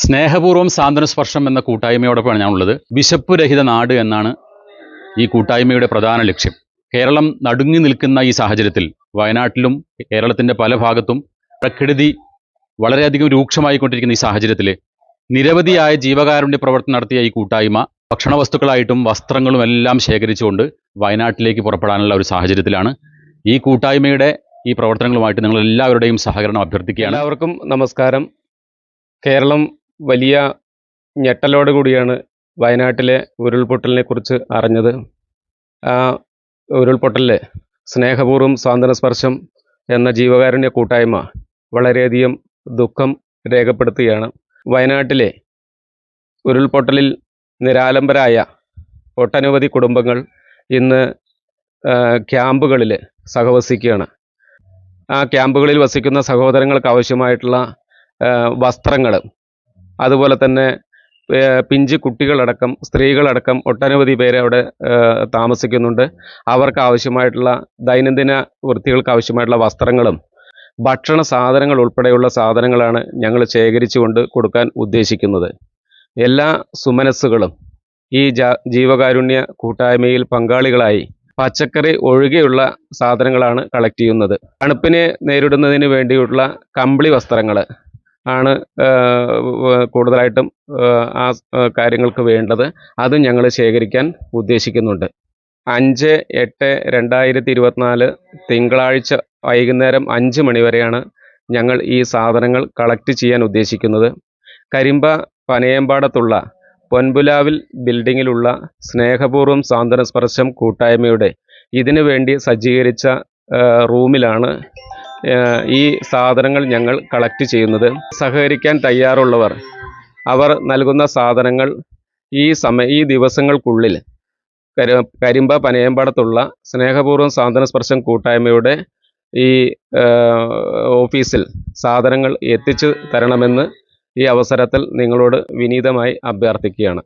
സ്നേഹപൂർവ്വം സാന്ത്വനസ്പർശം എന്ന കൂട്ടായ്മയോടൊപ്പമാണ് ഞാനുള്ളത്. വിശപ്പ് രഹിത നാട് എന്നാണ് ഈ കൂട്ടായ്മയുടെ പ്രധാന ലക്ഷ്യം. കേരളം നടുങ്ങി നിൽക്കുന്ന ഈ സാഹചര്യത്തിൽ വയനാട്ടിലും കേരളത്തിൻ്റെ പല ഭാഗത്തും പ്രകൃതി വളരെയധികം രൂക്ഷമായിക്കൊണ്ടിരിക്കുന്ന ഈ സാഹചര്യത്തിൽ നിരവധിയായ ജീവകാരുണ്യ പ്രവർത്തനം നടത്തിയ ഈ കൂട്ടായ്മ ഭക്ഷണവസ്തുക്കളായിട്ടും വസ്ത്രങ്ങളും എല്ലാം ശേഖരിച്ചുകൊണ്ട് വയനാട്ടിലേക്ക് പുറപ്പെടാനുള്ള ഒരു സാഹചര്യത്തിലാണ്. ഈ കൂട്ടായ്മയുടെ ഈ പ്രവർത്തനങ്ങളുമായിട്ട് നിങ്ങൾ എല്ലാവരുടെയും സഹകരണം അഭ്യർത്ഥിക്കുകയാണ്. എല്ലാവർക്കും നമസ്കാരം. കേരളം വലിയ ഞെട്ടലോട് കൂടിയാണ് വയനാട്ടിലെ ഉരുൾപൊട്ടലിനെ കുറിച്ച് അറിഞ്ഞത്. ആ ഉരുൾപൊട്ടലിൽ സ്നേഹപൂർവ്വം സാന്ത്വനസ്പർശം എന്ന ജീവകാരുണ്യ കൂട്ടായ്മ വളരെയധികം ദുഃഖം രേഖപ്പെടുത്തുകയാണ്. വയനാട്ടിലെ ഉരുൾപൊട്ടലിൽ നിരാലംബരായ ഒട്ടനവധി കുടുംബങ്ങൾ ഇന്ന് ക്യാമ്പുകളിൽ സഹവസിക്കുകയാണ്. ആ ക്യാമ്പുകളിൽ വസിക്കുന്ന സഹോദരങ്ങൾക്ക് ആവശ്യമായിട്ടുള്ള വസ്ത്രങ്ങൾ, അതുപോലെ തന്നെ പിഞ്ചു കുട്ടികളടക്കം സ്ത്രീകളടക്കം ഒട്ടനവധി പേര് അവിടെ താമസിക്കുന്നുണ്ട്. അവർക്ക് ആവശ്യമായിട്ടുള്ള ദൈനംദിന വൃത്തികൾക്ക് ആവശ്യമായിട്ടുള്ള വസ്ത്രങ്ങളും ഭക്ഷണ സാധനങ്ങൾ ഉൾപ്പെടെയുള്ള സാധനങ്ങളാണ് ഞങ്ങൾ ശേഖരിച്ചുകൊണ്ട് കൊടുക്കാൻ ഉദ്ദേശിക്കുന്നത്. എല്ലാ സുമനസ്സുകളും ഈ ജീവകാരുണ്യ കൂട്ടായ്മയിൽ പങ്കാളികളായി പച്ചക്കറി ഒഴികെയുള്ള സാധനങ്ങളാണ് കളക്ട് ചെയ്യുന്നത്. തണുപ്പിനെ നേരിടുന്നതിന് വേണ്ടിയുള്ള കമ്പിളി വസ്ത്രങ്ങൾ ആണ് കൂടുതലായിട്ടും ആ കാര്യങ്ങൾക്ക് വേണ്ടത്. അതും ഞങ്ങൾ ശേഖരിക്കാൻ ഉദ്ദേശിക്കുന്നുണ്ട്. 5/8/2024 തിങ്കളാഴ്ച വൈകുന്നേരം 5 മണി വരെയാണ് ഞങ്ങൾ ഈ സാധനങ്ങൾ കളക്ട് ചെയ്യാൻ ഉദ്ദേശിക്കുന്നത്. കരിമ്പ പനയമ്പാടത്തുള്ള പൊൻപുലാവിൽ ബിൽഡിങ്ങിലുള്ള സ്നേഹപൂർവ്വം സാന്ത്വനസ്പർശം കൂട്ടായ്മയുടെ ഇതിനു വേണ്ടി സജ്ജീകരിച്ച റൂമിലാണ് ഈ സാധനങ്ങൾ ഞങ്ങൾ കളക്ട് ചെയ്യുന്നത്. സഹകരിക്കാൻ തയ്യാറുള്ളവർ അവർ നൽകുന്ന സാധനങ്ങൾ ഈ ദിവസങ്ങൾക്കുള്ളിൽ കരിമ്പ പനയമ്പാടത്തുള്ള സ്നേഹപൂർവ്വം സാന്ത്വനസ്പർശം കൂട്ടായ്മയുടെ ഈ ഓഫീസിൽ സാധനങ്ങൾ എത്തിച്ചു തരണമെന്ന് ഈ അവസരത്തിൽ നിങ്ങളോട് വിനീതമായി അഭ്യർത്ഥിക്കുകയാണ്.